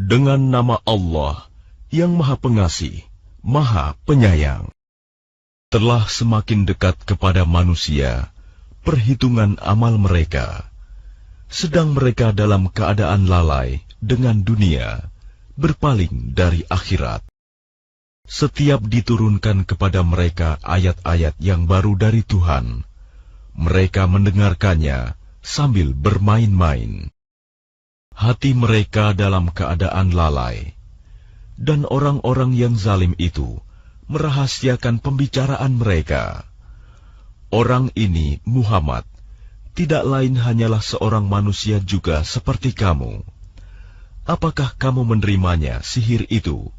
Dengan nama Allah yang Maha Pengasih, Maha Penyayang. Telah semakin dekat kepada manusia perhitungan amal mereka, sedang mereka dalam keadaan lalai dengan dunia, berpaling dari akhirat. Setiap diturunkan kepada mereka ayat-ayat yang baru dari Tuhan, mereka mendengarkannya sambil bermain-main. Hati mereka dalam keadaan lalai, dan orang-orang yang zalim itu merahasiakan pembicaraan mereka. Orang ini, Muhammad, tidak lain hanyalah seorang manusia juga seperti kamu. Apakah kamu menerimanya sihir itu,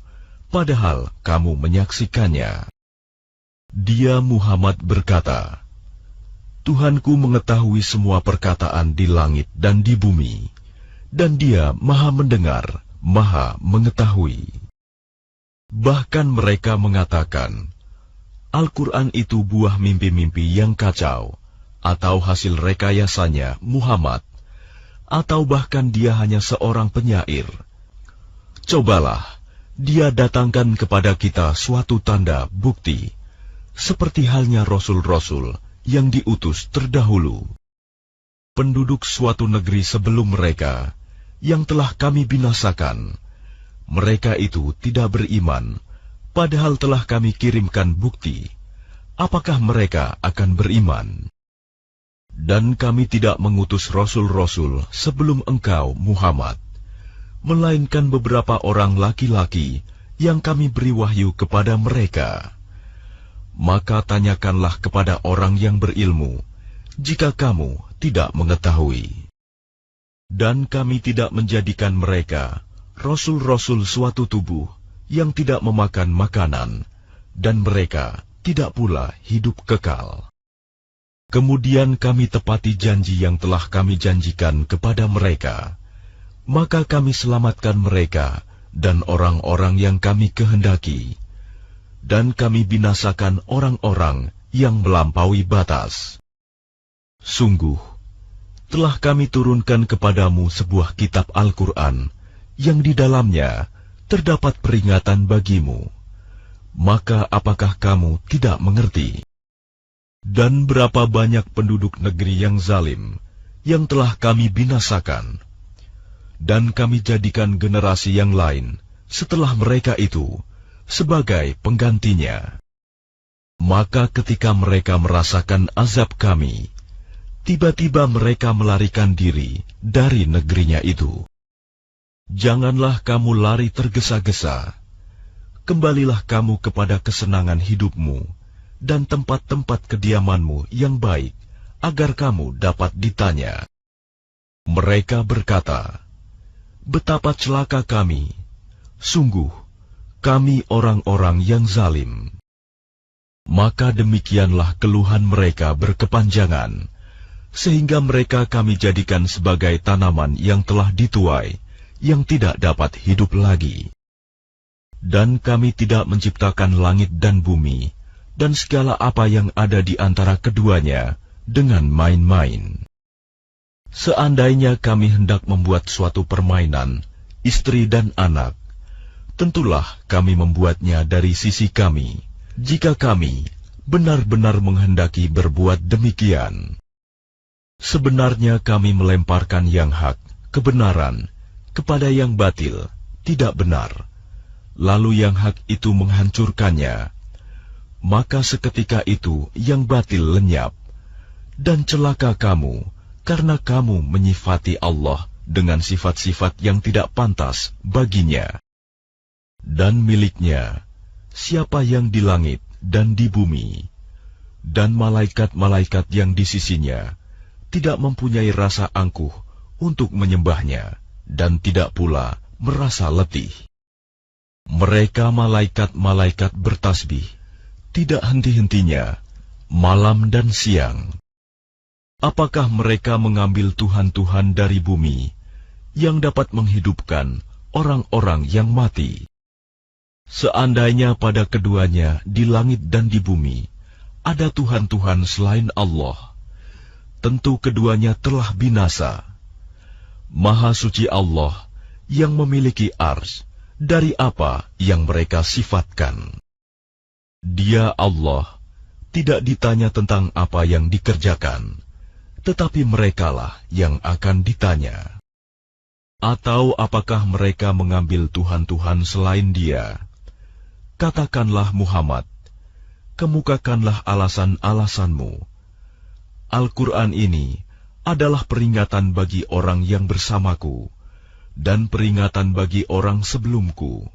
padahal kamu menyaksikannya? Dia Muhammad berkata, Tuhanku mengetahui semua perkataan di langit dan di bumi, dan Dia Maha Mendengar, Maha Mengetahui. Bahkan mereka mengatakan, Al-Quran itu buah mimpi-mimpi yang kacau, atau hasil rekayasanya Muhammad, atau bahkan dia hanya seorang penyair. Cobalah, dia datangkan kepada kita suatu tanda bukti, seperti halnya rasul-rasul yang diutus terdahulu. Penduduk suatu negeri sebelum mereka, yang telah kami binasakan, mereka itu tidak beriman, padahal telah kami kirimkan bukti. Apakah mereka akan beriman? Dan kami tidak mengutus rasul-rasul sebelum engkau, Muhammad, melainkan beberapa orang laki-laki yang kami beri wahyu kepada mereka. Maka tanyakanlah kepada orang yang berilmu, jika kamu tidak mengetahui. Dan kami tidak menjadikan mereka, rasul-rasul suatu tubuh, yang tidak memakan makanan, dan mereka tidak pula hidup kekal. Kemudian kami tepati janji yang telah kami janjikan kepada mereka, maka kami selamatkan mereka dan orang-orang yang kami kehendaki, dan kami binasakan orang-orang yang melampaui batas. Sungguh, telah kami turunkan kepadamu sebuah kitab Al-Quran, yang di dalamnya terdapat peringatan bagimu. Maka apakah kamu tidak mengerti? Dan berapa banyak penduduk negeri yang zalim, yang telah kami binasakan, dan kami jadikan generasi yang lain setelah mereka itu sebagai penggantinya. Maka ketika mereka merasakan azab kami, tiba-tiba mereka melarikan diri dari negerinya itu. Janganlah kamu lari tergesa-gesa. Kembalilah kamu kepada kesenangan hidupmu dan tempat-tempat kediamanmu yang baik, agar kamu dapat ditanya. Mereka berkata, betapa celaka kami. Sungguh, kami orang-orang yang zalim. Maka demikianlah keluhan mereka berkepanjangan, sehingga mereka kami jadikan sebagai tanaman yang telah dituai, yang tidak dapat hidup lagi. Dan kami tidak menciptakan langit dan bumi, dan segala apa yang ada di antara keduanya, dengan main-main. Seandainya kami hendak membuat suatu permainan, istri dan anak, tentulah kami membuatnya dari sisi kami, jika kami benar-benar menghendaki berbuat demikian. Sebenarnya kami melemparkan yang hak, kebenaran, kepada yang batil, tidak benar, lalu yang hak itu menghancurkannya. Maka seketika itu yang batil lenyap, dan celaka kamu, karena kamu menyifati Allah dengan sifat-sifat yang tidak pantas baginya. Dan miliknya, siapa yang di langit dan di bumi, dan malaikat-malaikat yang di sisinya, tidak mempunyai rasa angkuh untuk menyembahnya, dan tidak pula merasa letih. Mereka malaikat-malaikat bertasbih, tidak henti-hentinya, malam dan siang. Apakah mereka mengambil tuhan-tuhan dari bumi, yang dapat menghidupkan orang-orang yang mati? Seandainya pada keduanya di langit dan di bumi ada tuhan-tuhan selain Allah, tentu keduanya telah binasa. Maha suci Allah yang memiliki arsy dari apa yang mereka sifatkan. Dia Allah tidak ditanya tentang apa yang dikerjakan, tetapi merekalah yang akan ditanya. Atau apakah mereka mengambil Tuhan-Tuhan selain Dia? Katakanlah Muhammad, kemukakanlah alasan-alasanmu. Al-Quran ini adalah peringatan bagi orang yang bersamaku, dan peringatan bagi orang sebelumku.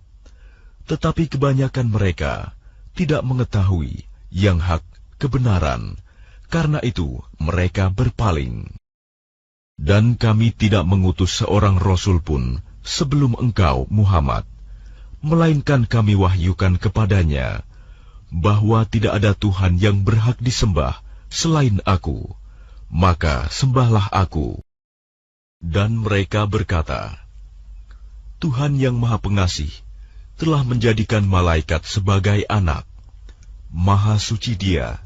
Tetapi kebanyakan mereka tidak mengetahui yang hak kebenaran, karena itu mereka berpaling. Dan kami tidak mengutus seorang Rasul pun sebelum engkau, Muhammad, melainkan kami wahyukan kepadanya bahwa tidak ada Tuhan yang berhak disembah selain Aku, maka sembahlah Aku. Dan mereka berkata, Tuhan yang Maha Pengasih telah menjadikan malaikat sebagai anak. Maha suci Dia.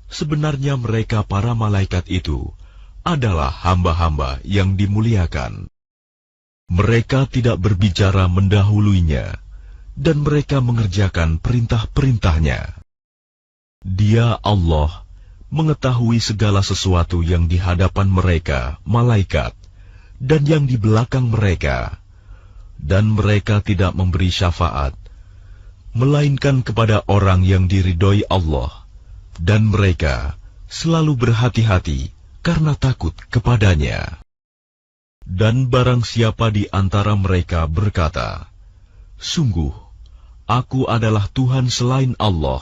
Sebenarnya mereka para malaikat itu adalah hamba-hamba yang dimuliakan. Mereka tidak berbicara mendahuluinya, dan mereka mengerjakan perintah-perintahnya. Dia Allah mengetahui segala sesuatu yang di hadapan mereka, malaikat, dan yang di belakang mereka. Dan mereka tidak memberi syafaat, melainkan kepada orang yang diridhoi Allah, dan mereka selalu berhati-hati karena takut kepadanya. Dan barang siapa di antara mereka berkata, Sungguh, Aku adalah Tuhan selain Allah,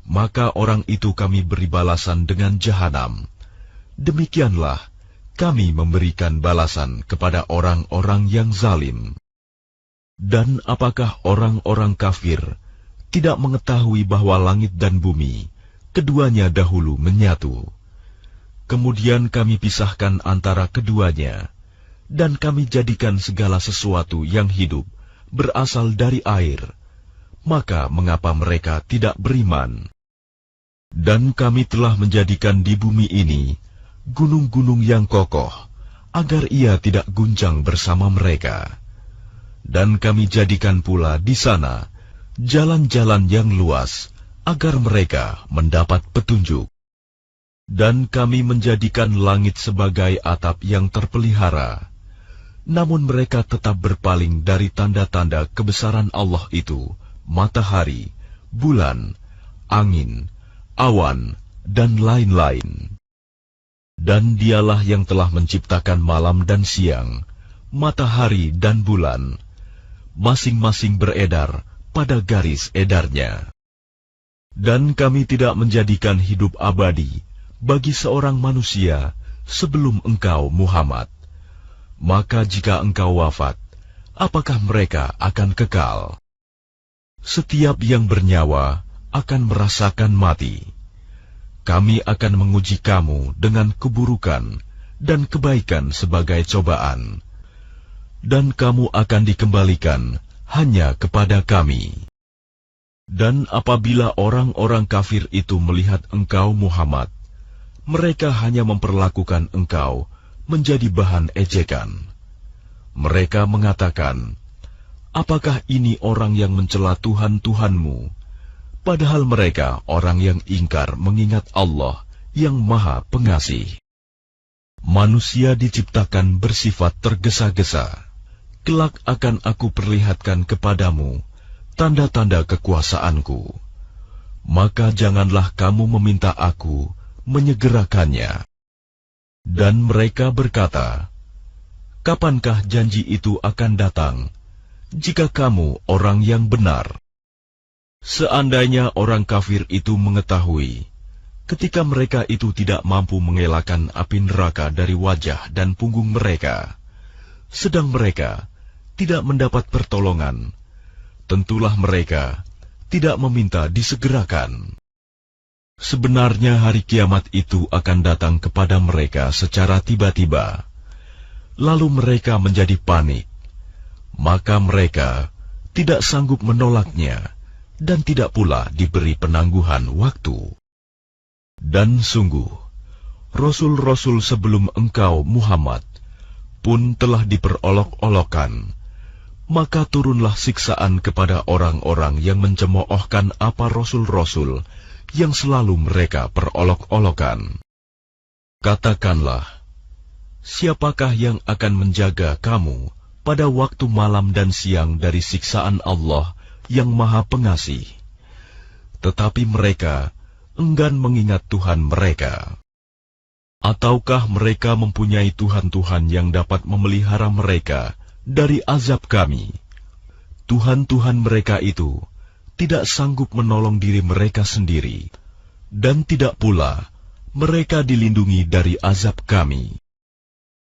maka orang itu kami beri balasan dengan jahanam. Demikianlah kami memberikan balasan kepada orang-orang yang zalim. Dan apakah orang-orang kafir tidak mengetahui bahwa langit dan bumi keduanya dahulu menyatu? Kemudian kami pisahkan antara keduanya, dan kami jadikan segala sesuatu yang hidup berasal dari air. Maka mengapa mereka tidak beriman? Dan kami telah menjadikan di bumi ini gunung-gunung yang kokoh, agar ia tidak guncang bersama mereka. Dan kami jadikan pula di sana jalan-jalan yang luas, agar mereka mendapat petunjuk. Dan kami menjadikan langit sebagai atap yang terpelihara. Namun mereka tetap berpaling dari tanda-tanda kebesaran Allah itu, matahari, bulan, angin, awan, dan lain-lain. Dan Dialah yang telah menciptakan malam dan siang, matahari dan bulan, masing-masing beredar pada garis edarnya. Dan kami tidak menjadikan hidup abadi bagi seorang manusia sebelum engkau, Muhammad. Maka jika engkau wafat, apakah mereka akan kekal? Setiap yang bernyawa akan merasakan mati. Kami akan menguji kamu dengan keburukan dan kebaikan sebagai cobaan. Dan kamu akan dikembalikan hanya kepada kami. Dan apabila orang-orang kafir itu melihat engkau, Muhammad, mereka hanya memperlakukan engkau menjadi bahan ejekan. Mereka mengatakan, apakah ini orang yang mencela Tuhan-Tuhanmu? Padahal mereka orang yang ingkar mengingat Allah yang Maha Pengasih. Manusia diciptakan bersifat tergesa-gesa. Kelak akan aku perlihatkan kepadamu tanda-tanda kekuasaanku. Maka janganlah kamu meminta aku menyegerakannya. Dan mereka berkata, kapankah janji itu akan datang, jika kamu orang yang benar? Seandainya orang kafir itu mengetahui, ketika mereka itu tidak mampu mengelakkan api neraka dari wajah dan punggung mereka, sedang mereka tidak mendapat pertolongan, tentulah mereka tidak meminta disegerakan. Sebenarnya hari kiamat itu akan datang kepada mereka secara tiba-tiba, lalu mereka menjadi panik. Maka mereka tidak sanggup menolaknya, dan tidak pula diberi penangguhan waktu. Dan sungguh, Rasul-Rasul sebelum engkau, Muhammad, pun telah diperolok-olokkan, maka turunlah siksaan kepada orang-orang yang mencemoohkan apa rasul-rasul yang selalu mereka perolok-olokan. Katakanlah, siapakah yang akan menjaga kamu pada waktu malam dan siang dari siksaan Allah yang Maha Pengasih? Tetapi mereka enggan mengingat Tuhan mereka. Ataukah mereka mempunyai Tuhan-Tuhan yang dapat memelihara mereka dari azab kami? Tuhan-Tuhan mereka itu tidak sanggup menolong diri mereka sendiri, dan tidak pula mereka dilindungi dari azab kami.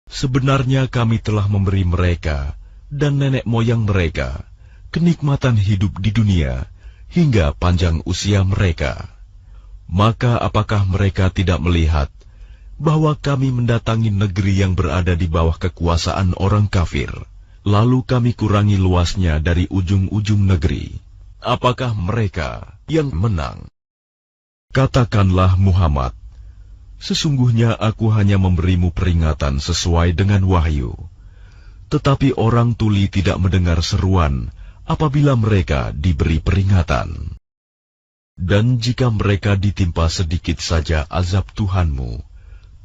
Sebenarnya kami telah memberi mereka dan nenek moyang mereka kenikmatan hidup di dunia hingga panjang usia mereka. Maka apakah mereka tidak melihat bahwa kami mendatangi negeri yang berada di bawah kekuasaan orang kafir, lalu kami kurangi luasnya dari ujung-ujung negeri? Apakah mereka yang menang? Katakanlah Muhammad, sesungguhnya aku hanya memberimu peringatan sesuai dengan wahyu. Tetapi orang tuli tidak mendengar seruan apabila mereka diberi peringatan. Dan jika mereka ditimpa sedikit saja azab Tuhanmu,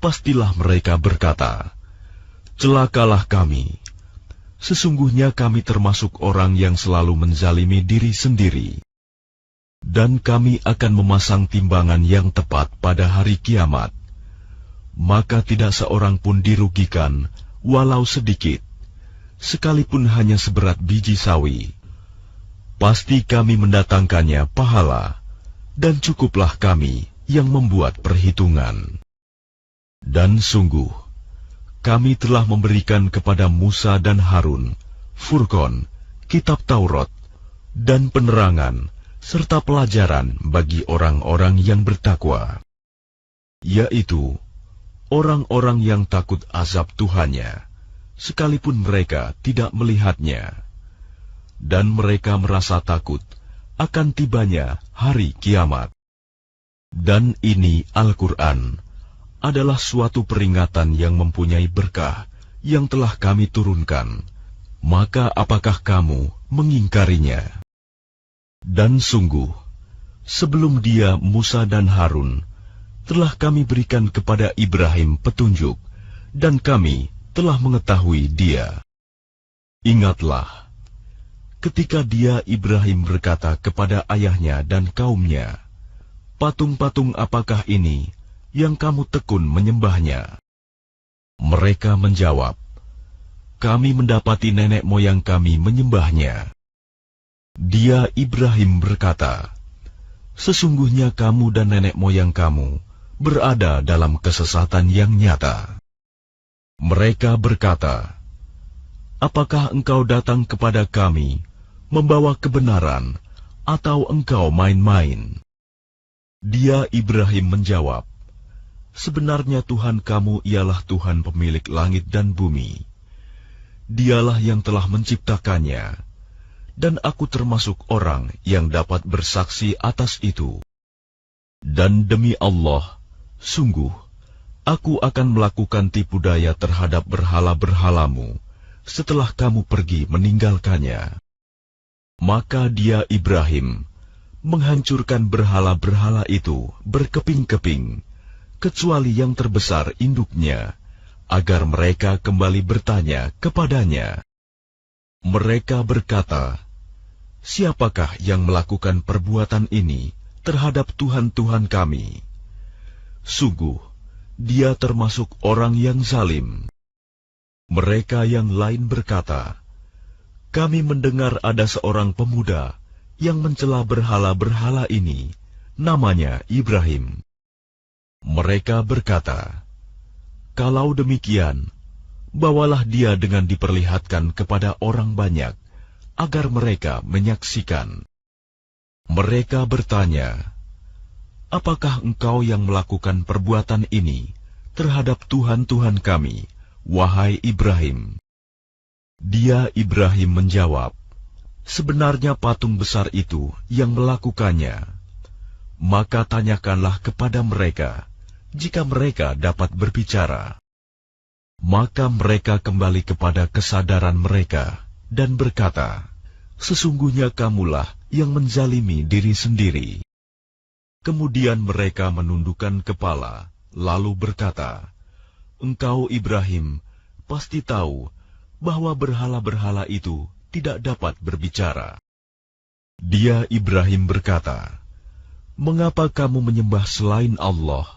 pastilah mereka berkata, celakalah kami. Sesungguhnya kami termasuk orang yang selalu menzalimi diri sendiri. Dan kami akan memasang timbangan yang tepat pada hari kiamat. Maka tidak seorang pun dirugikan, walau sedikit, sekalipun hanya seberat biji sawi. Pasti kami mendatangkannya pahala, dan cukuplah kami yang membuat perhitungan. Dan sungguh, kami telah memberikan kepada Musa dan Harun Furqan, kitab Taurat, dan penerangan, serta pelajaran bagi orang-orang yang bertakwa, yaitu orang-orang yang takut azab Tuhannya, sekalipun mereka tidak melihatnya. Dan mereka merasa takut akan tibanya hari kiamat. Dan ini Al-Quran adalah suatu peringatan yang mempunyai berkah yang telah kami turunkan. Maka apakah kamu mengingkarinya? Dan sungguh, sebelum dia Musa dan Harun, telah kami berikan kepada Ibrahim petunjuk, dan kami telah mengetahui dia. Ingatlah, ketika dia Ibrahim berkata kepada ayahnya dan kaumnya, patung-patung apakah ini yang kamu tekun menyembahnya? Mereka menjawab, kami mendapati nenek moyang kami menyembahnya. Dia Ibrahim berkata, sesungguhnya kamu dan nenek moyang kamu berada dalam kesesatan yang nyata. Mereka berkata, apakah engkau datang kepada kami membawa kebenaran, atau engkau main-main? Dia Ibrahim menjawab, sebenarnya Tuhan kamu ialah Tuhan pemilik langit dan bumi. Dialah yang telah menciptakannya, dan aku termasuk orang yang dapat bersaksi atas itu. Dan demi Allah, sungguh, aku akan melakukan tipu daya terhadap berhala-berhalamu setelah kamu pergi meninggalkannya. Maka dia Ibrahim menghancurkan berhala-berhala itu berkeping-keping, kecuali yang terbesar induknya, agar mereka kembali bertanya kepadanya. Mereka berkata, siapakah yang melakukan perbuatan ini terhadap Tuhan-Tuhan kami? Sungguh, dia termasuk orang yang zalim. Mereka yang lain berkata, kami mendengar ada seorang pemuda yang mencela berhala-berhala ini, namanya Ibrahim. Mereka berkata, kalau demikian, bawalah dia dengan diperlihatkan kepada orang banyak, agar mereka menyaksikan. Mereka bertanya, apakah engkau yang melakukan perbuatan ini terhadap Tuhan-Tuhan kami, wahai Ibrahim? Dia Ibrahim menjawab, sebenarnya patung besar itu yang melakukannya. Maka tanyakanlah kepada mereka, jika mereka dapat berbicara. Maka mereka kembali kepada kesadaran mereka dan berkata, "Sesungguhnya kamulah yang menzalimi diri sendiri." Kemudian mereka menundukkan kepala, lalu berkata, "Engkau Ibrahim pasti tahu bahwa berhala-berhala itu tidak dapat berbicara." Dia Ibrahim berkata, "Mengapa kamu menyembah selain Allah,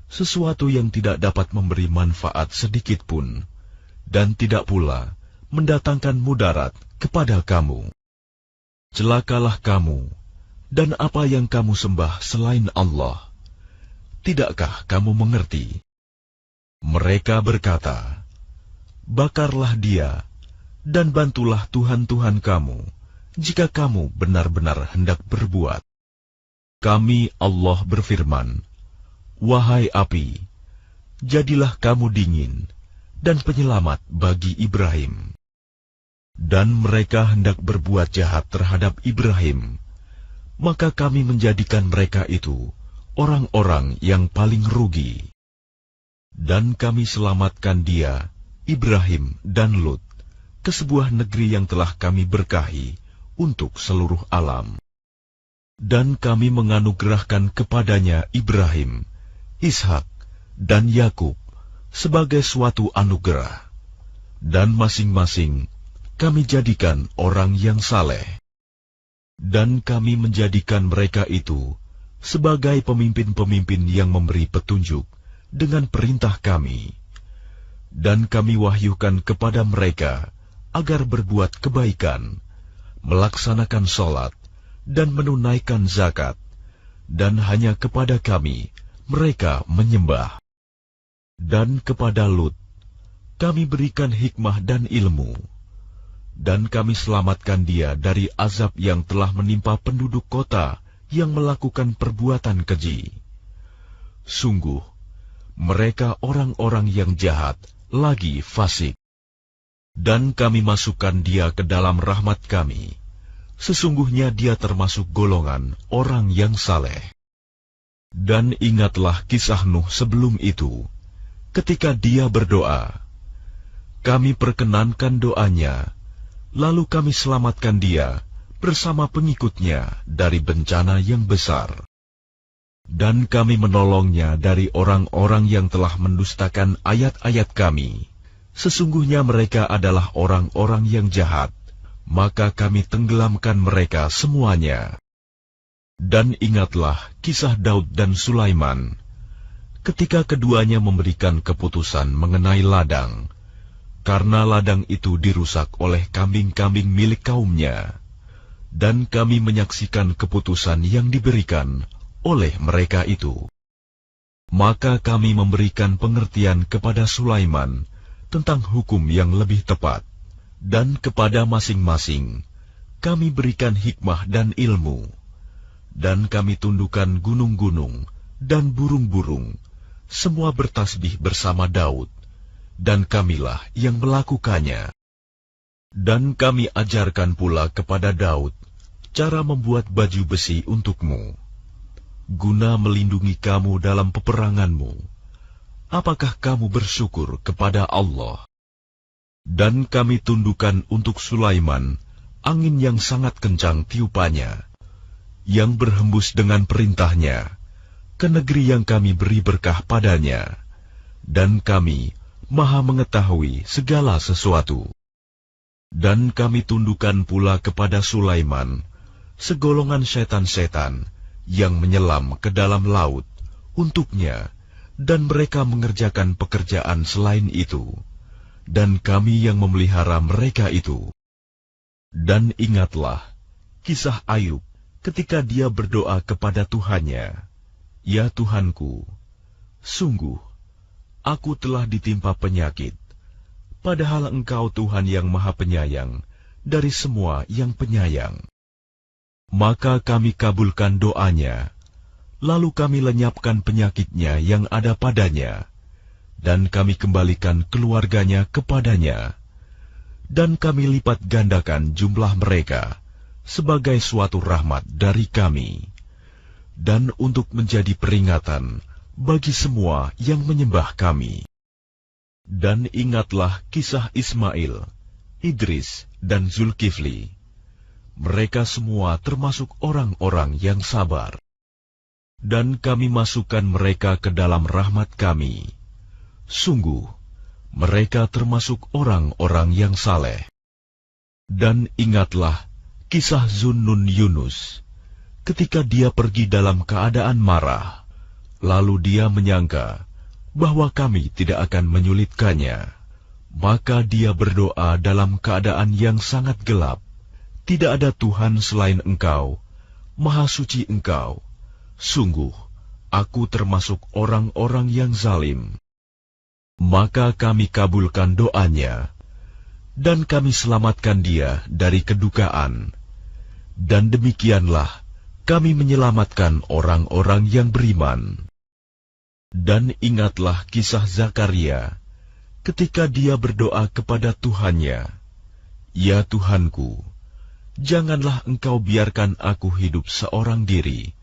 sesuatu yang tidak dapat memberi manfaat sedikit pun, dan tidak pula mendatangkan mudarat kepada kamu? Celakalah kamu, dan apa yang kamu sembah selain Allah. Tidakkah kamu mengerti?" Mereka berkata, "Bakarlah dia, dan bantulah Tuhan-Tuhan kamu, jika kamu benar-benar hendak berbuat." Kami Allah berfirman, "Wahai api, jadilah kamu dingin dan penyelamat bagi Ibrahim." Dan mereka hendak berbuat jahat terhadap Ibrahim, maka kami menjadikan mereka itu orang-orang yang paling rugi. Dan kami selamatkan dia, Ibrahim dan Lut, ke sebuah negeri yang telah kami berkahi untuk seluruh alam. Dan kami menganugerahkan kepadanya Ibrahim, Ishak, dan Yakub sebagai suatu anugerah, dan masing-masing kami jadikan orang yang saleh. Dan kami menjadikan mereka itu sebagai pemimpin-pemimpin yang memberi petunjuk dengan perintah kami. Dan kami wahyukan kepada mereka agar berbuat kebaikan, melaksanakan sholat, dan menunaikan zakat, dan hanya kepada kami mereka menyembah. Dan kepada Lut kami berikan hikmah dan ilmu, dan kami selamatkan dia dari azab yang telah menimpa penduduk kota yang melakukan perbuatan keji. Sungguh, mereka orang-orang yang jahat lagi fasik. Dan kami masukkan dia ke dalam rahmat kami. Sesungguhnya dia termasuk golongan orang yang saleh. Dan ingatlah kisah Nuh sebelum itu, ketika dia berdoa. Kami perkenankan doanya, lalu kami selamatkan dia bersama pengikutnya dari bencana yang besar. Dan kami menolongnya dari orang-orang yang telah mendustakan ayat-ayat kami. Sesungguhnya mereka adalah orang-orang yang jahat, maka kami tenggelamkan mereka semuanya. Dan ingatlah kisah Daud dan Sulaiman, ketika keduanya memberikan keputusan mengenai ladang, karena ladang itu dirusak oleh kambing-kambing milik kaumnya. Dan kami menyaksikan keputusan yang diberikan oleh mereka itu. Maka kami memberikan pengertian kepada Sulaiman tentang hukum yang lebih tepat, dan kepada masing-masing kami berikan hikmah dan ilmu. Dan kami tundukkan gunung-gunung dan burung-burung, semua bertasbih bersama Daud, dan kamilah yang melakukannya. Dan kami ajarkan pula kepada Daud cara membuat baju besi untukmu, guna melindungi kamu dalam peperanganmu. Apakah kamu bersyukur kepada Allah? Dan kami tundukkan untuk Sulaiman angin yang sangat kencang tiupannya, yang berhembus dengan perintahnya ke negeri yang kami beri berkah padanya. Dan kami Maha mengetahui segala sesuatu. Dan kami tundukkan pula kepada Sulaiman segolongan setan-setan yang menyelam ke dalam laut untuknya, dan mereka mengerjakan pekerjaan selain itu, dan kami yang memelihara mereka itu. Dan ingatlah kisah Ayub ketika dia berdoa kepada Tuhannya, "Ya Tuhanku, sungguh aku telah ditimpa penyakit, padahal Engkau Tuhan yang Maha Penyayang dari semua yang penyayang." Maka kami kabulkan doanya, lalu kami lenyapkan penyakitnya yang ada padanya, dan kami kembalikan keluarganya kepadanya, dan kami lipat gandakan jumlah mereka sebagai suatu rahmat dari kami, dan untuk menjadi peringatan bagi semua yang menyembah kami. Dan ingatlah kisah Ismail, Idris, dan Zulkifli. Mereka semua termasuk orang-orang yang sabar. Dan kami masukkan mereka ke dalam rahmat kami. Sungguh, mereka termasuk orang-orang yang saleh. Dan ingatlah kisah Zunnun Yunus, ketika dia pergi dalam keadaan marah, lalu dia menyangka bahwa kami tidak akan menyulitkannya. Maka dia berdoa dalam keadaan yang sangat gelap. Tidak ada Tuhan selain Engkau, Maha Suci Engkau. Sungguh, aku termasuk orang-orang yang zalim. Maka kami kabulkan doanya, dan kami selamatkan dia dari kedukaan. Dan demikianlah kami menyelamatkan orang-orang yang beriman. Dan ingatlah kisah Zakaria, ketika dia berdoa kepada Tuhannya, "Ya Tuhanku, janganlah Engkau biarkan aku hidup seorang diri,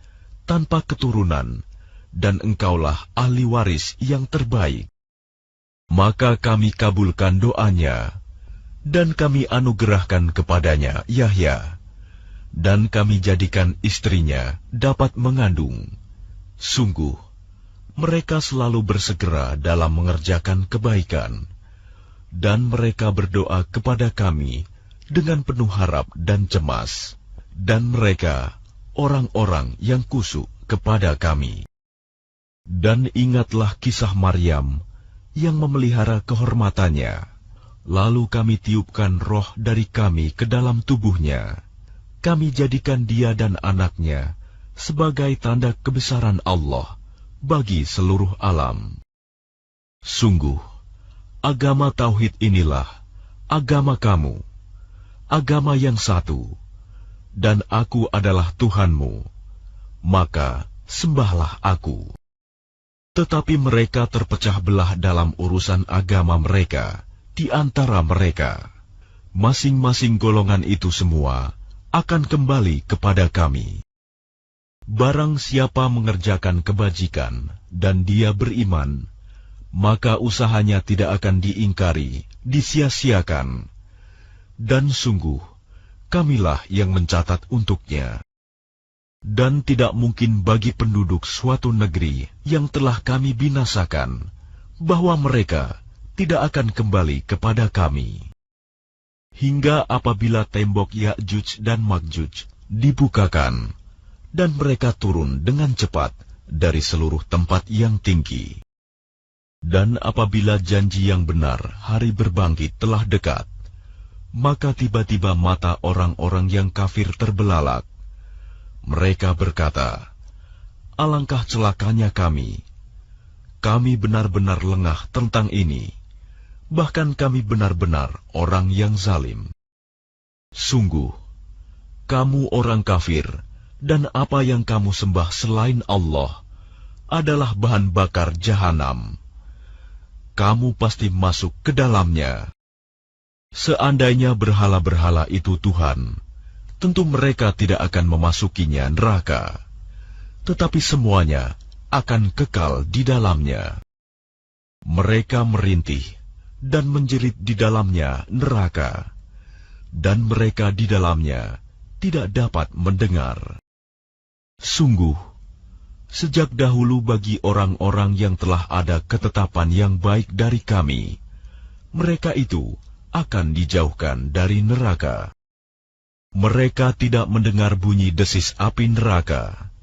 tanpa keturunan, dan Engkaulah ahli waris yang terbaik." Maka kami kabulkan doanya, dan kami anugerahkan kepadanya Yahya, dan kami jadikan istrinya dapat mengandung. Sungguh, mereka selalu bersegera dalam mengerjakan kebaikan, dan mereka berdoa kepada kami dengan penuh harap dan cemas, dan mereka orang-orang yang kusuk kepada kami. Dan ingatlah kisah Maryam yang memelihara kehormatannya. Lalu kami tiupkan roh dari kami ke dalam tubuhnya. Kami jadikan dia dan anaknya sebagai tanda kebesaran Allah bagi seluruh alam. Sungguh, agama tauhid inilah agama kamu, agama yang satu, dan aku adalah Tuhanmu, maka sembahlah aku. Tetapi mereka terpecah belah dalam urusan agama mereka di antara mereka. Masing-masing golongan itu semua akan kembali kepada kami. Barang siapa mengerjakan kebajikan dan dia beriman, maka usahanya tidak akan diingkari, disia-siakan. Dan sungguh, kamilah yang mencatat untuknya. Dan tidak mungkin bagi penduduk suatu negeri yang telah kami binasakan, bahwa mereka tidak akan kembali kepada kami. Hingga apabila tembok Ya'juj dan Ma'juj dibukakan, dan mereka turun dengan cepat dari seluruh tempat yang tinggi. Dan apabila janji yang benar hari berbangkit telah dekat, maka tiba-tiba mata orang-orang yang kafir terbelalak. Mereka berkata, "Alangkah celakanya kami. Kami benar-benar lengah tentang ini. Bahkan kami benar-benar orang yang zalim. Sungguh, kamu orang kafir, dan apa yang kamu sembah selain Allah adalah bahan bakar jahanam. Kamu pasti masuk ke dalamnya. Seandainya berhala-berhala itu Tuhan, tentu mereka tidak akan memasukinya neraka, tetapi semuanya akan kekal di dalamnya. Mereka merintih dan menjerit di dalamnya neraka, dan mereka di dalamnya tidak dapat mendengar. Sungguh, sejak dahulu bagi orang-orang yang telah ada ketetapan yang baik dari kami, mereka itu akan dijauhkan dari neraka. Mereka tidak mendengar bunyi desis api neraka,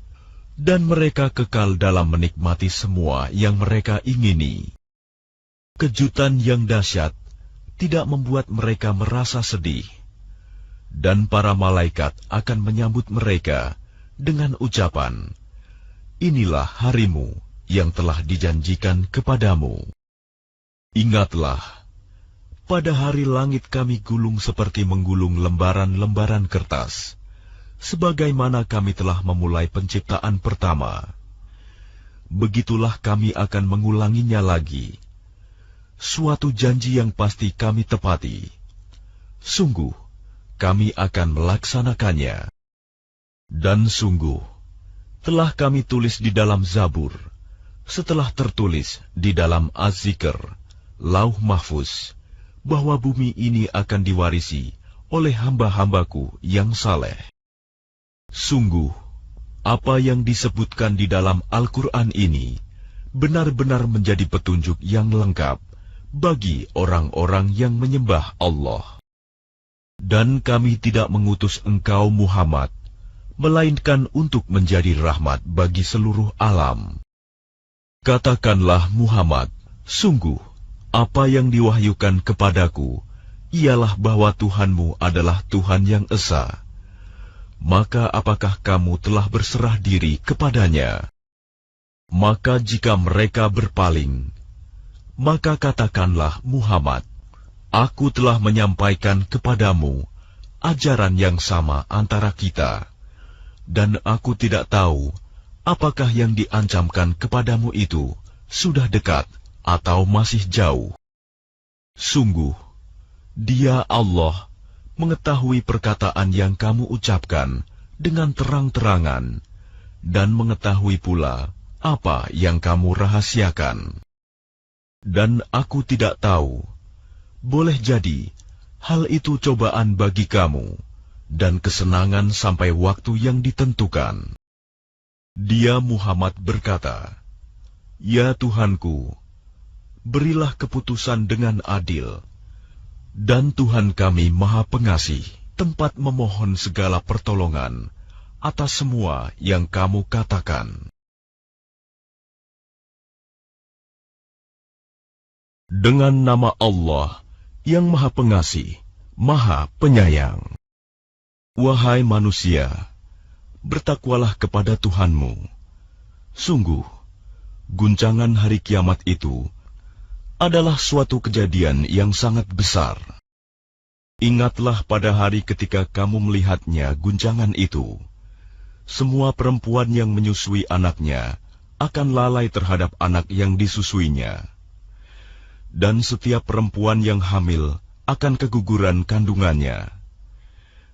dan mereka kekal dalam menikmati semua yang mereka ingini. Kejutan yang dahsyat tidak membuat mereka merasa sedih, dan para malaikat akan menyambut mereka dengan ucapan, "Inilah harimu yang telah dijanjikan kepadamu." Ingatlah, pada hari langit kami gulung seperti menggulung lembaran-lembaran kertas, sebagaimana kami telah memulai penciptaan pertama. Begitulah kami akan mengulanginya lagi. Suatu janji yang pasti kami tepati. Sungguh, kami akan melaksanakannya. Dan sungguh, telah kami tulis di dalam Zabur, setelah tertulis di dalam Az-Zikr, Lauh Mahfuz, bahwa bumi ini akan diwarisi oleh hamba-hambaku yang saleh. Sungguh, apa yang disebutkan di dalam Al-Quran ini benar-benar menjadi petunjuk yang lengkap bagi orang-orang yang menyembah Allah. Dan kami tidak mengutus engkau Muhammad, melainkan untuk menjadi rahmat bagi seluruh alam. Katakanlah Muhammad, sungguh, apa yang diwahyukan kepadaku ialah bahwa Tuhanmu adalah Tuhan yang esa. Maka apakah kamu telah berserah diri kepadanya? Maka jika mereka berpaling, maka katakanlah Muhammad, aku telah menyampaikan kepadamu ajaran yang sama antara kita, dan aku tidak tahu apakah yang diancamkan kepadamu itu sudah dekat atau masih jauh. Sungguh, Dia Allah mengetahui perkataan yang kamu ucapkan dengan terang-terangan, dan mengetahui pula apa yang kamu rahasiakan. Dan aku tidak tahu, boleh jadi hal itu cobaan bagi kamu, dan kesenangan sampai waktu yang ditentukan. Dia Muhammad berkata, Ya Tuhanku, berilah keputusan dengan adil, dan Tuhan kami Maha Pengasih, tempat memohon segala pertolongan atas semua yang kamu katakan. Dengan nama Allah yang Maha Pengasih, Maha Penyayang. Wahai manusia, bertakwalah kepada Tuhanmu. Sungguh, guncangan hari kiamat itu adalah suatu kejadian yang sangat besar. Ingatlah pada hari ketika kamu melihatnya guncangan itu. Semua perempuan yang menyusui anaknya akan lalai terhadap anak yang disusuinya. Dan setiap perempuan yang hamil akan keguguran kandungannya.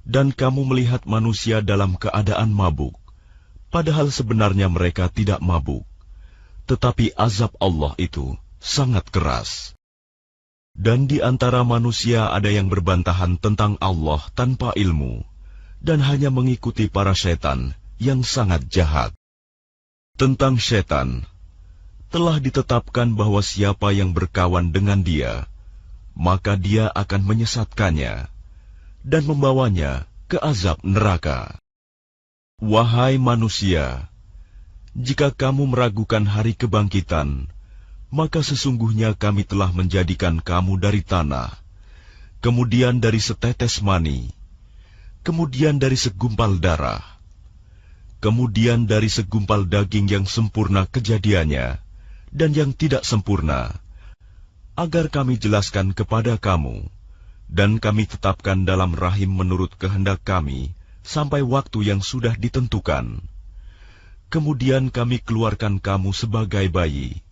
Dan kamu melihat manusia dalam keadaan mabuk, padahal sebenarnya mereka tidak mabuk. Tetapi azab Allah itu sangat keras. Dan di antara manusia ada yang berbantahan tentang Allah tanpa ilmu, dan hanya mengikuti para setan yang sangat jahat. Tentang setan, telah ditetapkan bahwa siapa yang berkawan dengan dia, maka dia akan menyesatkannya, dan membawanya ke azab neraka. Wahai manusia, jika kamu meragukan hari kebangkitan, maka sesungguhnya kami telah menjadikan kamu dari tanah, kemudian dari setetes mani, kemudian dari segumpal darah, kemudian dari segumpal daging yang sempurna kejadiannya, dan yang tidak sempurna, agar kami jelaskan kepada kamu, dan kami tetapkan dalam rahim menurut kehendak kami, sampai waktu yang sudah ditentukan. Kemudian kami keluarkan kamu sebagai bayi.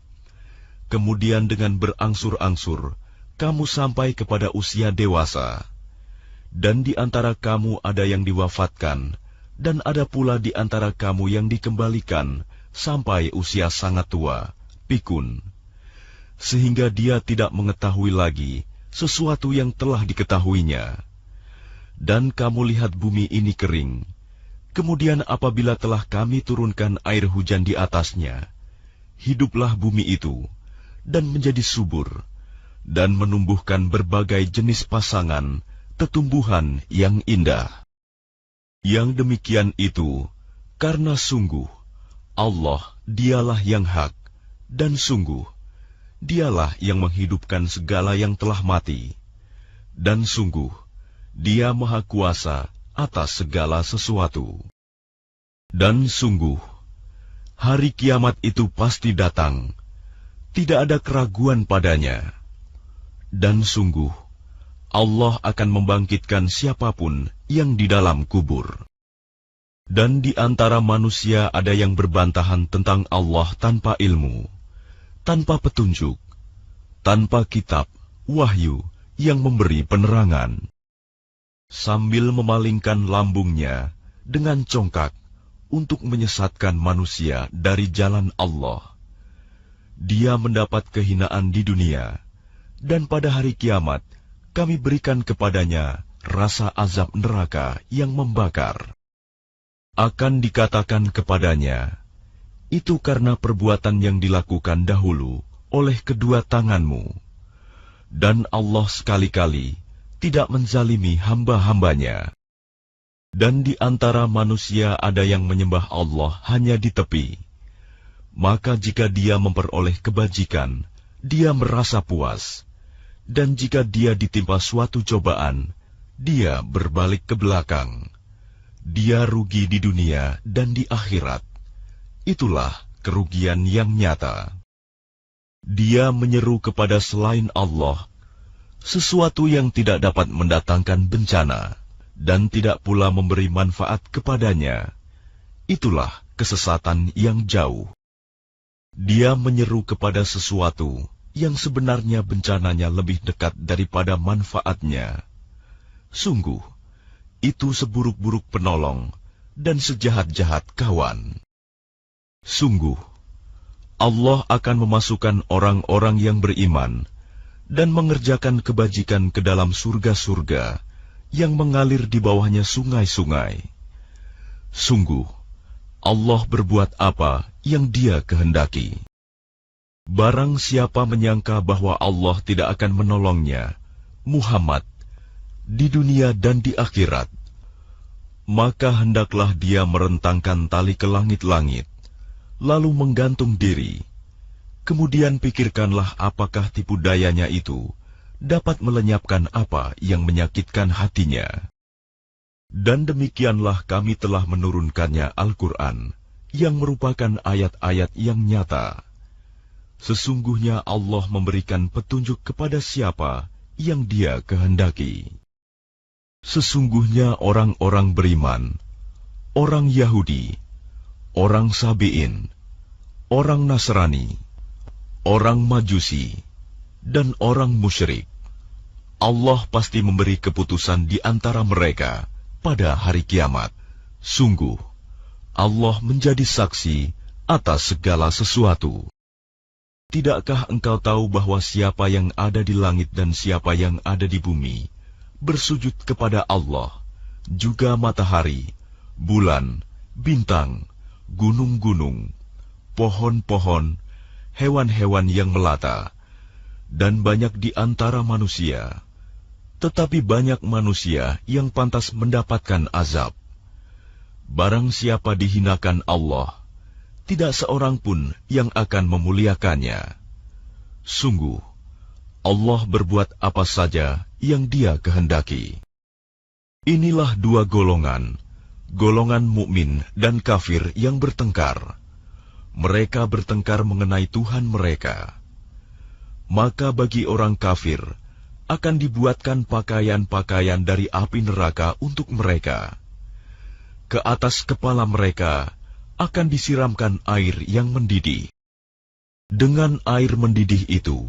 Kemudian dengan berangsur-angsur, kamu sampai kepada usia dewasa. Dan di antara kamu ada yang diwafatkan, dan ada pula di antara kamu yang dikembalikan sampai usia sangat tua, pikun. Sehingga dia tidak mengetahui lagi sesuatu yang telah diketahuinya. Dan kamu lihat bumi ini kering. Kemudian apabila telah kami turunkan air hujan di atasnya, hiduplah bumi itu, dan menjadi subur, dan menumbuhkan berbagai jenis pasangan, tetumbuhan yang indah. Yang demikian itu, karena sungguh, Allah dialah yang hak, dan sungguh, dialah yang menghidupkan segala yang telah mati, dan sungguh, Dia Maha Kuasa atas segala sesuatu. Dan sungguh, hari kiamat itu pasti datang, tidak ada keraguan padanya. Dan sungguh, Allah akan membangkitkan siapapun yang di dalam kubur. Dan di antara manusia ada yang berbantahan tentang Allah tanpa ilmu, tanpa petunjuk, tanpa kitab, wahyu yang memberi penerangan. Sambil memalingkan lambungnya dengan congkak untuk menyesatkan manusia dari jalan Allah. Dia mendapat kehinaan di dunia, dan pada hari kiamat kami berikan kepadanya rasa azab neraka yang membakar. Akan dikatakan kepadanya, itu karena perbuatan yang dilakukan dahulu oleh kedua tanganmu. Dan Allah sekali-kali tidak menzalimi hamba-hambanya. Dan di antara manusia ada yang menyembah Allah hanya di tepi. Maka jika dia memperoleh kebajikan, dia merasa puas. Dan jika dia ditimpa suatu cobaan, dia berbalik ke belakang. Dia rugi di dunia dan di akhirat. Itulah kerugian yang nyata. Dia menyeru kepada selain Allah, sesuatu yang tidak dapat mendatangkan bencana, dan tidak pula memberi manfaat kepadanya. Itulah kesesatan yang jauh. Dia menyeru kepada sesuatu yang sebenarnya bencananya lebih dekat daripada manfaatnya. Sungguh, itu seburuk-buruk penolong dan sejahat-jahat kawan. Sungguh, Allah akan memasukkan orang-orang yang beriman dan mengerjakan kebajikan ke dalam surga-surga yang mengalir di bawahnya sungai-sungai. Sungguh, Allah berbuat apa yang Dia kehendaki. Barang siapa menyangka bahwa Allah tidak akan menolongnya, Muhammad, di dunia dan di akhirat, maka hendaklah dia merentangkan tali ke langit-langit, lalu menggantung diri. Kemudian pikirkanlah apakah tipu dayanya itu dapat melenyapkan apa yang menyakitkan hatinya. Dan demikianlah kami telah menurunkannya Al-Quran, yang merupakan ayat-ayat yang nyata. Sesungguhnya Allah memberikan petunjuk kepada siapa yang Dia kehendaki. Sesungguhnya orang-orang beriman, orang Yahudi, orang Sabi'in, orang Nasrani, orang Majusi, dan orang musyrik, Allah pasti memberi keputusan di antara mereka pada hari kiamat. Sungguh, Allah menjadi saksi atas segala sesuatu. Tidakkah engkau tahu bahwa siapa yang ada di langit dan siapa yang ada di bumi bersujud kepada Allah, juga matahari, bulan, bintang, gunung-gunung, pohon-pohon, hewan-hewan yang melata, dan banyak di antara manusia. Tetapi banyak manusia yang pantas mendapatkan azab. Barang siapa dihinakan Allah, tidak seorang pun yang akan memuliakannya. Sungguh, Allah berbuat apa saja yang Dia kehendaki. Inilah dua golongan, golongan mukmin dan kafir yang bertengkar. Mereka bertengkar mengenai Tuhan mereka. Maka bagi orang kafir akan dibuatkan pakaian-pakaian dari api neraka untuk mereka. Ke atas kepala mereka akan disiramkan air yang mendidih. Dengan air mendidih itu,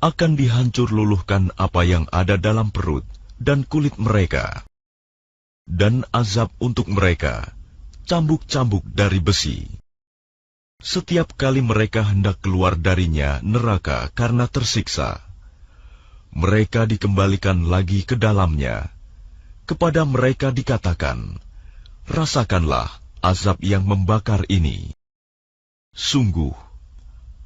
akan dihancur luluhkan apa yang ada dalam perut dan kulit mereka. Dan azab untuk mereka, cambuk-cambuk dari besi. Setiap kali mereka hendak keluar darinya neraka karena tersiksa, mereka dikembalikan lagi ke dalamnya. Kepada mereka dikatakan, rasakanlah azab yang membakar ini. Sungguh,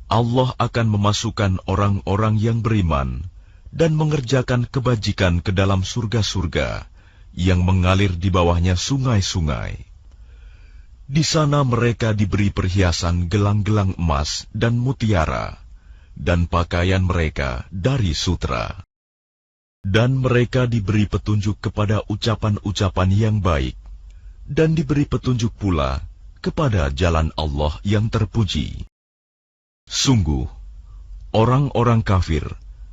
Allah akan memasukkan orang-orang yang beriman dan mengerjakan kebajikan ke dalam surga-surga yang mengalir di bawahnya sungai-sungai. Di sana mereka diberi perhiasan gelang-gelang emas dan mutiara, dan pakaian mereka dari sutra. Dan mereka diberi petunjuk kepada ucapan-ucapan yang baik, dan diberi petunjuk pula kepada jalan Allah yang terpuji. Sungguh, orang-orang kafir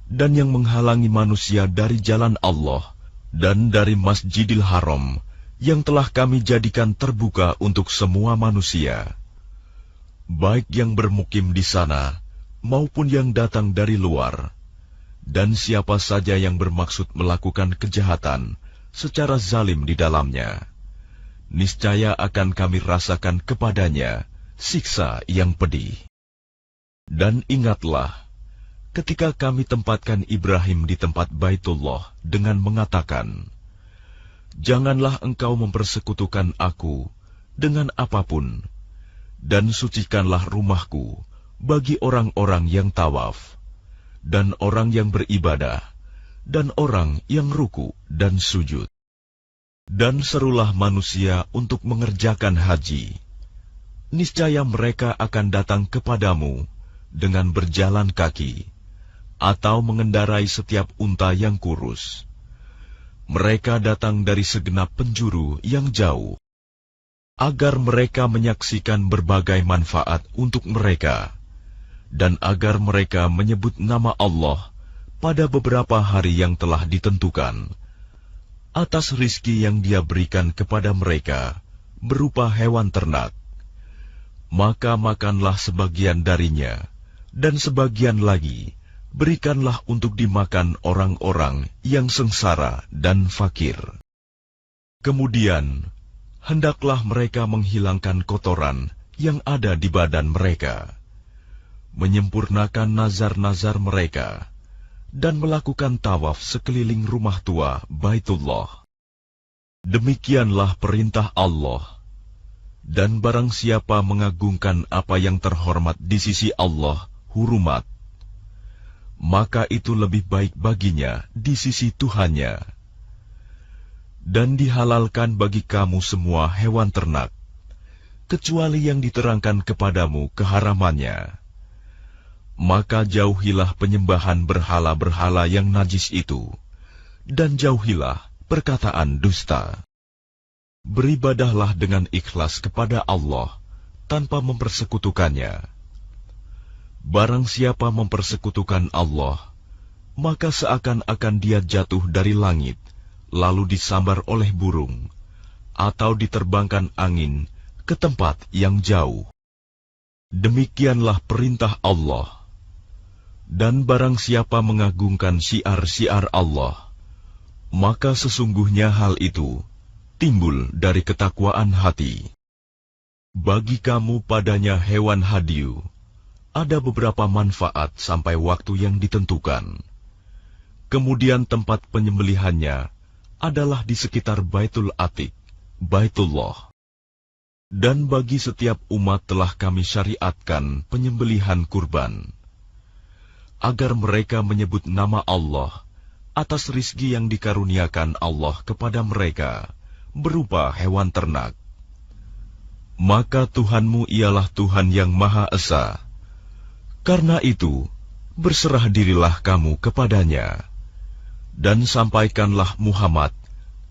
dan yang menghalangi manusia dari jalan Allah dan dari Masjidil Haram yang telah kami jadikan terbuka untuk semua manusia, baik yang bermukim di sana maupun yang datang dari luar, dan siapa saja yang bermaksud melakukan kejahatan secara zalim di dalamnya, niscaya akan kami rasakan kepadanya siksa yang pedih. Dan ingatlah, ketika kami tempatkan Ibrahim di tempat Baitullah dengan mengatakan, "Janganlah engkau mempersekutukan aku dengan apapun, dan sucikanlah rumahku bagi orang-orang yang tawaf, dan orang yang beribadah, dan orang yang ruku dan sujud. Dan serulah manusia untuk mengerjakan haji. Niscaya mereka akan datang kepadamu dengan berjalan kaki, atau mengendarai setiap unta yang kurus. Mereka datang dari segenap penjuru yang jauh, agar mereka menyaksikan berbagai manfaat untuk mereka, dan agar mereka menyebut nama Allah pada beberapa hari yang telah ditentukan, atas rizki yang Dia berikan kepada mereka berupa hewan ternak. Maka makanlah sebagian darinya, dan sebagian lagi berikanlah untuk dimakan orang-orang yang sengsara dan fakir. Kemudian, hendaklah mereka menghilangkan kotoran yang ada di badan mereka, menyempurnakan nazar-nazar mereka, dan melakukan tawaf sekeliling rumah tua Baitullah. Demikianlah perintah Allah. Dan barang siapa mengagungkan apa yang terhormat di sisi Allah, hurumat, maka itu lebih baik baginya di sisi Tuhannya. Dan dihalalkan bagi kamu semua hewan ternak, kecuali yang diterangkan kepadamu keharamannya. Maka jauhilah penyembahan berhala-berhala yang najis itu, dan jauhilah perkataan dusta. Beribadahlah dengan ikhlas kepada Allah tanpa mempersekutukannya. Barang siapa mempersekutukan Allah, maka seakan-akan dia jatuh dari langit, lalu disambar oleh burung, atau diterbangkan angin ke tempat yang jauh. Demikianlah perintah Allah. Dan barang siapa mengagungkan syiar-syiar Allah, maka sesungguhnya hal itu timbul dari ketakwaan hati. Bagi kamu padanya hewan hadiu, ada beberapa manfaat sampai waktu yang ditentukan. Kemudian tempat penyembelihannya adalah di sekitar Baitul Atiq, Baitullah. Dan bagi setiap umat telah kami syariatkan penyembelihan kurban, agar mereka menyebut nama Allah atas rizki yang dikaruniakan Allah kepada mereka berupa hewan ternak. Maka Tuhanmu ialah Tuhan yang Maha Esa. Karena itu, berserah dirilah kamu kepadanya, dan sampaikanlah Muhammad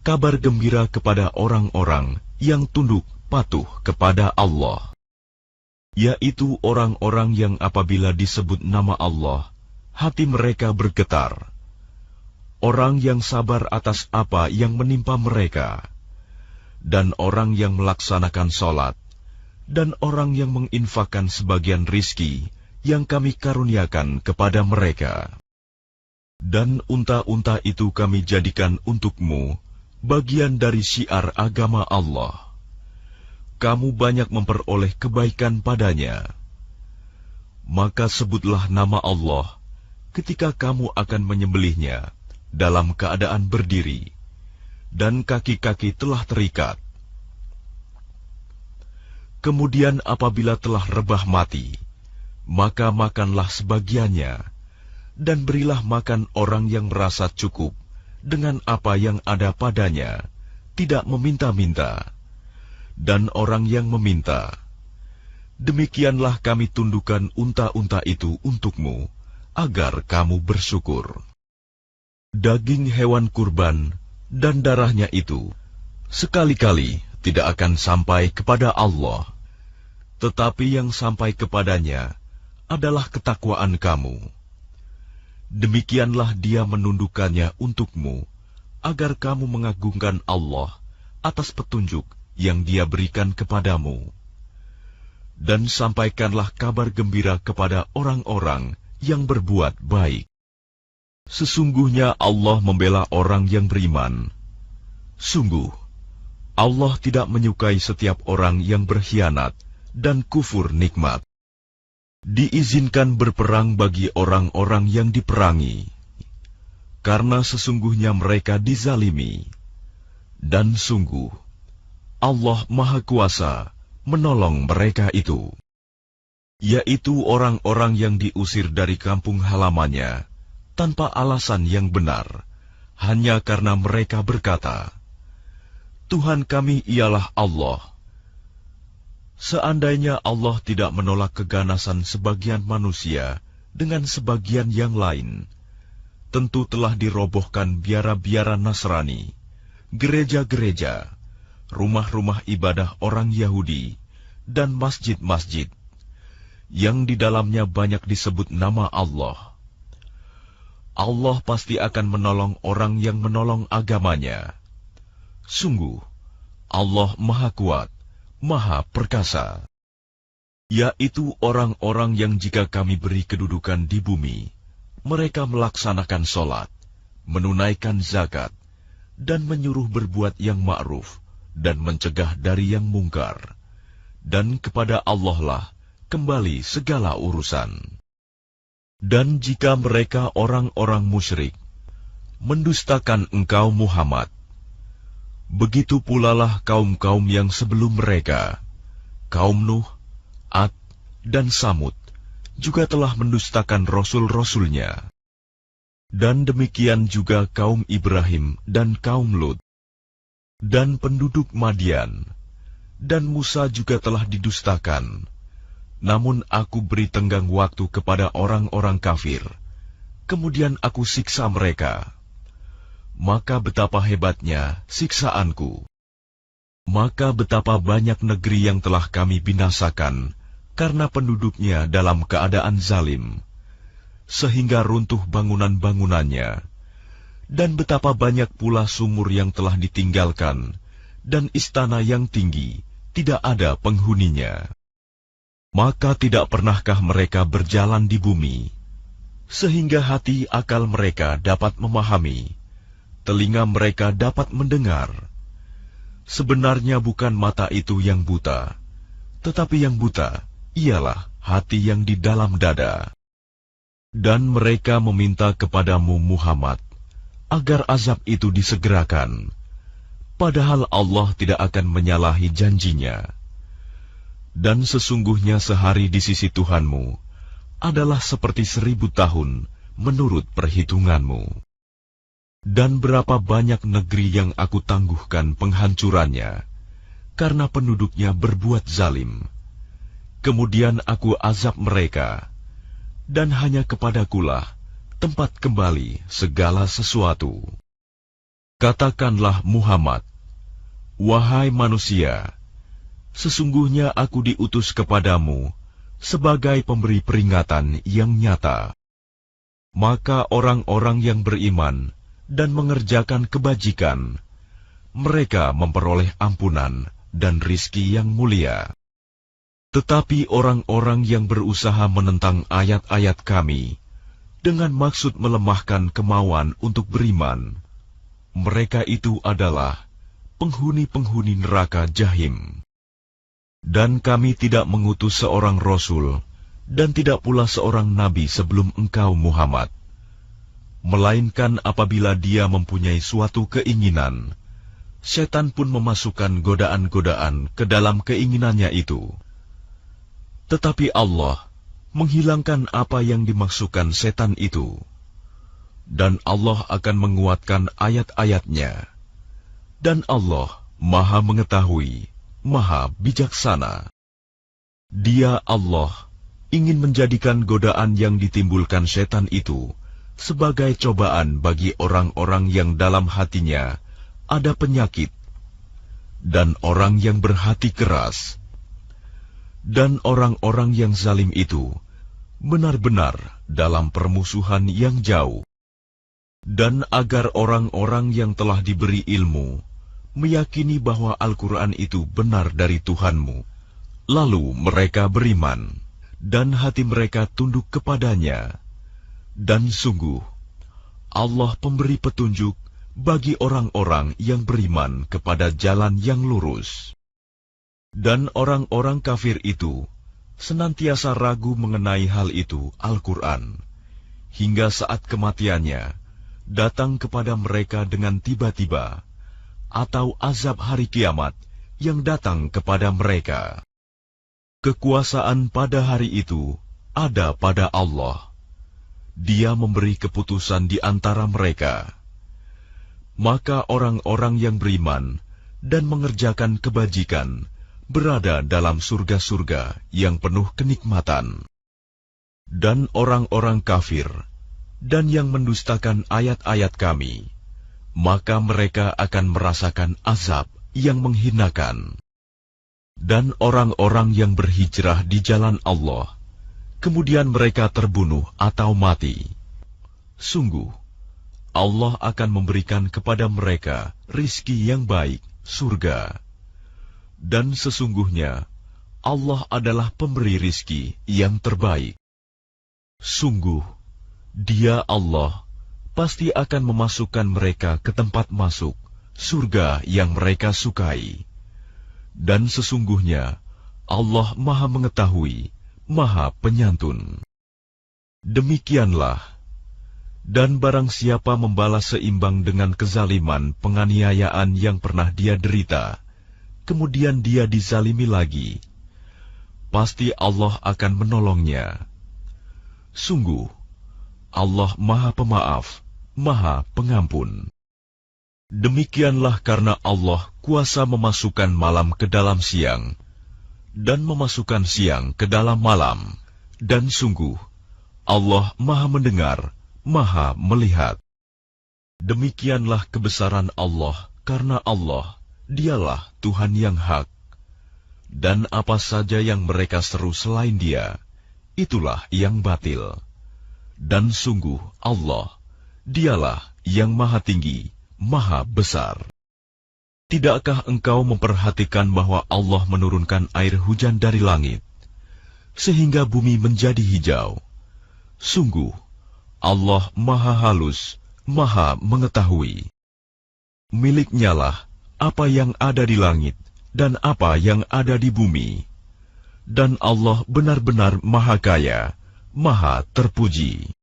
kabar gembira kepada orang-orang yang tunduk patuh kepada Allah, yaitu orang-orang yang apabila disebut nama Allah, hati mereka bergetar, orang yang sabar atas apa yang menimpa mereka, dan orang yang melaksanakan sholat, dan orang yang menginfakkan sebagian rizki yang kami karuniakan kepada mereka. Dan unta-unta itu kami jadikan untukmu bagian dari syiar agama Allah. Kamu banyak memperoleh kebaikan padanya. Maka sebutlah nama Allah ketika kamu akan menyembelihnya dalam keadaan berdiri, dan kaki-kaki telah terikat. Kemudian apabila telah rebah mati, maka makanlah sebagiannya, dan berilah makan orang yang merasa cukup dengan apa yang ada padanya, tidak meminta-minta, dan orang yang meminta. Demikianlah kami tundukkan unta-unta itu untukmu, agar kamu bersyukur. Daging hewan kurban dan darahnya itu sekali-kali tidak akan sampai kepada Allah, tetapi yang sampai kepadanya adalah ketakwaan kamu. Demikianlah Dia menundukkannya untukmu, agar kamu mengagungkan Allah atas petunjuk yang Dia berikan kepadamu. Dan sampaikanlah kabar gembira kepada orang-orang yang berbuat baik. Sesungguhnya Allah membela orang yang beriman. Sungguh, Allah tidak menyukai setiap orang yang berkhianat dan kufur nikmat. Diizinkan berperang bagi orang-orang yang diperangi, karena sesungguhnya mereka dizalimi. Dan sungguh, Allah Maha Kuasa menolong mereka itu, yaitu orang-orang yang diusir dari kampung halamannya tanpa alasan yang benar, hanya karena mereka berkata, Tuhan kami ialah Allah. Seandainya Allah tidak menolak keganasan sebagian manusia dengan sebagian yang lain, tentu telah dirobohkan biara-biara Nasrani, gereja-gereja, rumah-rumah ibadah orang Yahudi, dan masjid-masjid, yang di dalamnya banyak disebut nama Allah. Allah pasti akan menolong orang yang menolong agamanya. Sungguh, Allah Maha Kuat, Maha Perkasa, yaitu orang-orang yang jika kami beri kedudukan di bumi, mereka melaksanakan sholat, menunaikan zakat, dan menyuruh berbuat yang ma'ruf, dan mencegah dari yang mungkar, dan kepada Allah lah kembali segala urusan. Dan jika mereka orang-orang musyrik mendustakan engkau Muhammad, begitu pula lah kaum-kaum yang sebelum mereka, kaum Nuh, Ad, dan Samud, juga telah mendustakan rasul-rasulnya. Dan demikian juga kaum Ibrahim dan kaum Lut, dan penduduk Madian, dan Musa juga telah didustakan. Namun aku beri tenggang waktu kepada orang-orang kafir, kemudian aku siksa mereka. Maka betapa hebatnya siksaanku. Maka betapa banyak negeri yang telah kami binasakan karena penduduknya dalam keadaan zalim, sehingga runtuh bangunan-bangunannya, dan betapa banyak pula sumur yang telah ditinggalkan, dan istana yang tinggi tidak ada penghuninya. Maka tidak pernahkah mereka berjalan di bumi, sehingga hati akal mereka dapat memahami, telinga mereka dapat mendengar. Sebenarnya bukan mata itu yang buta, tetapi yang buta ialah hati yang di dalam dada. Dan mereka meminta kepadamu Muhammad, agar azab itu disegerakan, padahal Allah tidak akan menyalahi janjinya. Dan sesungguhnya sehari di sisi Tuhanmu adalah seperti 1000 tahun menurut perhitunganmu. Dan berapa banyak negeri yang aku tangguhkan penghancurannya, karena penduduknya berbuat zalim. Kemudian aku azab mereka, dan hanya kepadakulah tempat kembali segala sesuatu. Katakanlah Muhammad, wahai manusia, sesungguhnya aku diutus kepadamu sebagai pemberi peringatan yang nyata. Maka orang-orang yang beriman dan mengerjakan kebajikan, mereka memperoleh ampunan dan rizki yang mulia. Tetapi orang-orang yang berusaha menentang ayat-ayat kami, dengan maksud melemahkan kemauan untuk beriman, mereka itu adalah penghuni-penghuni neraka Jahim. Dan kami tidak mengutus seorang Rasul, dan tidak pula seorang Nabi sebelum engkau Muhammad, melainkan apabila dia mempunyai suatu keinginan, setan pun memasukkan godaan-godaan ke dalam keinginannya itu. Tetapi Allah menghilangkan apa yang dimaksudkan setan itu, dan Allah akan menguatkan ayat-ayatnya. Dan Allah Maha Mengetahui, Maha Bijaksana. Dia Allah ingin menjadikan godaan yang ditimbulkan setan itu sebagai cobaan bagi orang-orang yang dalam hatinya ada penyakit, dan orang yang berhati keras. Dan orang-orang yang zalim itu benar-benar dalam permusuhan yang jauh. Dan agar orang-orang yang telah diberi ilmu meyakini bahwa Al-Quran itu benar dari Tuhanmu, lalu mereka beriman, dan hati mereka tunduk kepadanya. Dan sungguh, Allah pemberi petunjuk bagi orang-orang yang beriman kepada jalan yang lurus. Dan orang-orang kafir itu senantiasa ragu mengenai hal itu Al-Quran, hingga saat kematiannya datang kepada mereka dengan tiba-tiba, atau azab hari kiamat yang datang kepada mereka. Kekuasaan pada hari itu ada pada Allah. Dia memberi keputusan di antara mereka. Maka orang-orang yang beriman dan mengerjakan kebajikan berada dalam surga-surga yang penuh kenikmatan. Dan orang-orang kafir dan yang mendustakan ayat-ayat Kami, maka mereka akan merasakan azab yang menghinakan. Dan orang-orang yang berhijrah di jalan Allah, kemudian mereka terbunuh atau mati, sungguh Allah akan memberikan kepada mereka rizki yang baik, surga. Dan sesungguhnya Allah adalah pemberi rizki yang terbaik. Sungguh, Dia Allah pasti akan memasukkan mereka ke tempat masuk, surga yang mereka sukai. Dan sesungguhnya Allah Maha Mengetahui, Maha Penyantun. Demikianlah, dan barang siapa membalas seimbang dengan kezaliman penganiayaan yang pernah dia derita, kemudian dia dizalimi lagi, pasti Allah akan menolongnya. Sungguh, Allah Maha Pemaaf, Maha Pengampun. Demikianlah karena Allah kuasa memasukkan malam ke dalam siang, dan memasukkan siang ke dalam malam, dan sungguh, Allah Maha Mendengar, Maha Melihat. Demikianlah kebesaran Allah, karena Allah, Dialah Tuhan yang hak. Dan apa saja yang mereka seru selain Dia, itulah yang batil. Dan sungguh Allah, Dialah yang Maha Tinggi, Maha Besar. Tidakkah engkau memperhatikan bahwa Allah menurunkan air hujan dari langit, sehingga bumi menjadi hijau? Sungguh, Allah Maha Halus, Maha Mengetahui. Miliknya-lah apa yang ada di langit dan apa yang ada di bumi. Dan Allah benar-benar Maha Kaya, Maha Terpuji.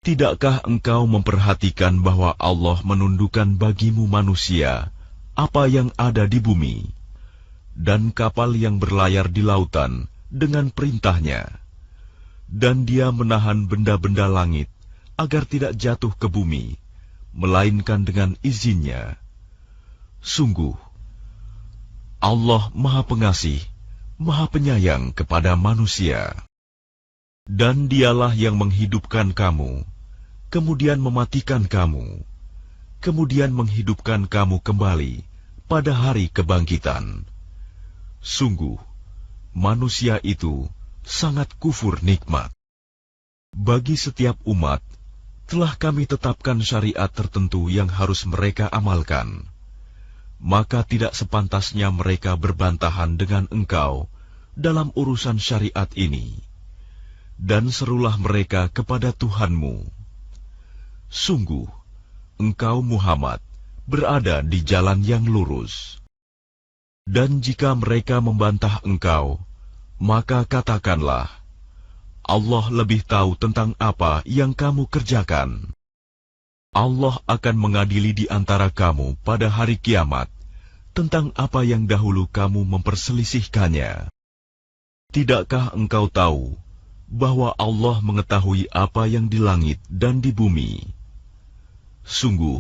Tidakkah engkau memperhatikan bahwa Allah menundukkan bagimu manusia apa yang ada di bumi, dan kapal yang berlayar di lautan dengan perintahnya, dan Dia menahan benda-benda langit agar tidak jatuh ke bumi, melainkan dengan izinnya. Sungguh, Allah Maha Pengasih, Maha Penyayang kepada manusia. Dan Dialah yang menghidupkan kamu, kemudian mematikan kamu, kemudian menghidupkan kamu kembali pada hari kebangkitan. Sungguh, manusia itu sangat kufur nikmat. Bagi setiap umat, telah Kami tetapkan syariat tertentu yang harus mereka amalkan. Maka tidak sepantasnya mereka berbantahan dengan engkau dalam urusan syariat ini. Dan serulah mereka kepada Tuhanmu. Sungguh, engkau Muhammad berada di jalan yang lurus. Dan jika mereka membantah engkau, maka katakanlah, Allah lebih tahu tentang apa yang kamu kerjakan. Allah akan mengadili di antara kamu pada hari kiamat tentang apa yang dahulu kamu memperselisihkannya. Tidakkah engkau tahu bahwa Allah mengetahui apa yang di langit dan di bumi? Sungguh,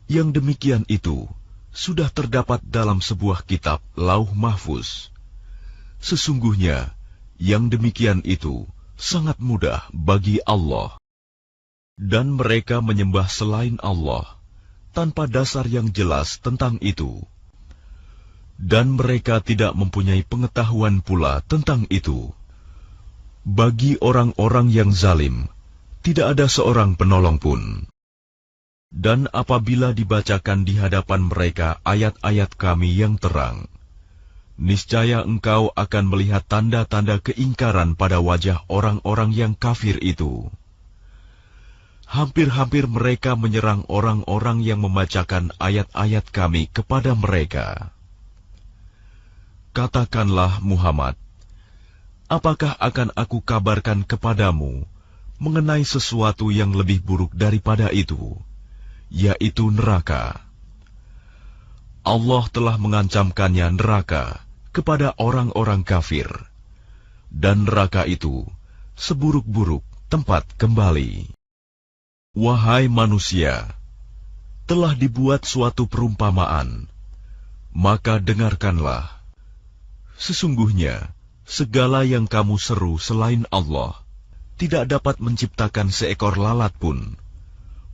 yang demikian itu sudah terdapat dalam sebuah kitab Lauh Mahfuz. Sesungguhnya, yang demikian itu sangat mudah bagi Allah. Dan mereka menyembah selain Allah, tanpa dasar yang jelas tentang itu. Dan mereka tidak mempunyai pengetahuan pula tentang itu. Bagi orang-orang yang zalim, tidak ada seorang penolong pun. Dan apabila dibacakan di hadapan mereka ayat-ayat Kami yang terang, niscaya engkau akan melihat tanda-tanda keingkaran pada wajah orang-orang yang kafir itu. Hampir-hampir mereka menyerang orang-orang yang membacakan ayat-ayat Kami kepada mereka. Katakanlah Muhammad, apakah akan aku kabarkan kepadamu mengenai sesuatu yang lebih buruk daripada itu, yaitu neraka. Allah telah mengancamkannya neraka kepada orang-orang kafir, dan neraka itu seburuk-buruk tempat kembali. Wahai manusia, telah dibuat suatu perumpamaan, maka dengarkanlah. Sesungguhnya, segala yang kamu seru selain Allah tidak dapat menciptakan seekor lalat pun,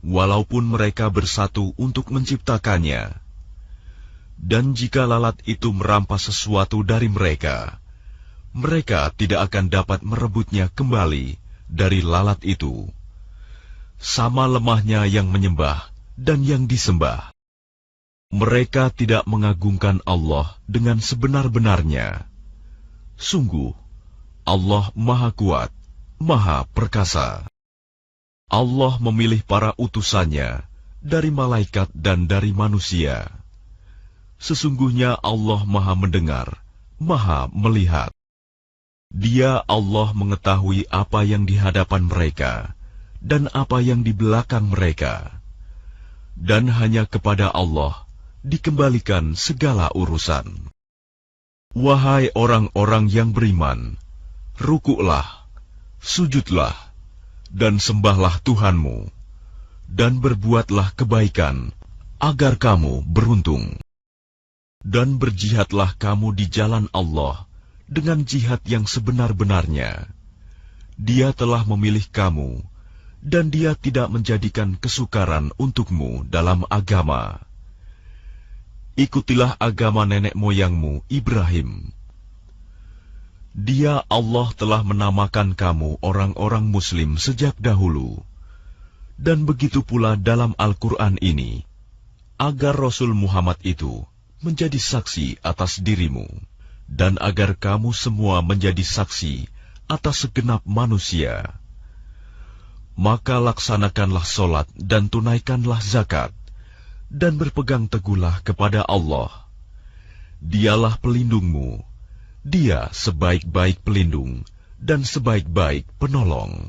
walaupun mereka bersatu untuk menciptakannya. Dan jika lalat itu merampas sesuatu dari mereka, mereka tidak akan dapat merebutnya kembali dari lalat itu. Sama lemahnya yang menyembah dan yang disembah. Mereka tidak mengagungkan Allah dengan sebenar-benarnya. Sungguh, Allah Maha Kuat, Maha Perkasa. Allah memilih para utusannya dari malaikat dan dari manusia. Sesungguhnya Allah Maha Mendengar, Maha Melihat. Dia Allah mengetahui apa yang di hadapan mereka dan apa yang di belakang mereka. Dan hanya kepada Allah dikembalikan segala urusan. Wahai orang-orang yang beriman, rukuklah, sujudlah, dan sembahlah Tuhanmu, dan berbuatlah kebaikan, agar kamu beruntung. Dan berjihadlah kamu di jalan Allah dengan jihad yang sebenar-benarnya. Dia telah memilih kamu, dan Dia tidak menjadikan kesukaran untukmu dalam agama. Ikutilah agama nenek moyangmu Ibrahim. Dia Allah telah menamakan kamu orang-orang Muslim sejak dahulu, dan begitu pula dalam Al-Quran ini, agar Rasul Muhammad itu menjadi saksi atas dirimu, dan agar kamu semua menjadi saksi atas segenap manusia. Maka laksanakanlah solat dan tunaikanlah zakat, dan berpegang teguhlah kepada Allah. Dialah pelindungmu, Dia sebaik-baik pelindung dan sebaik-baik penolong.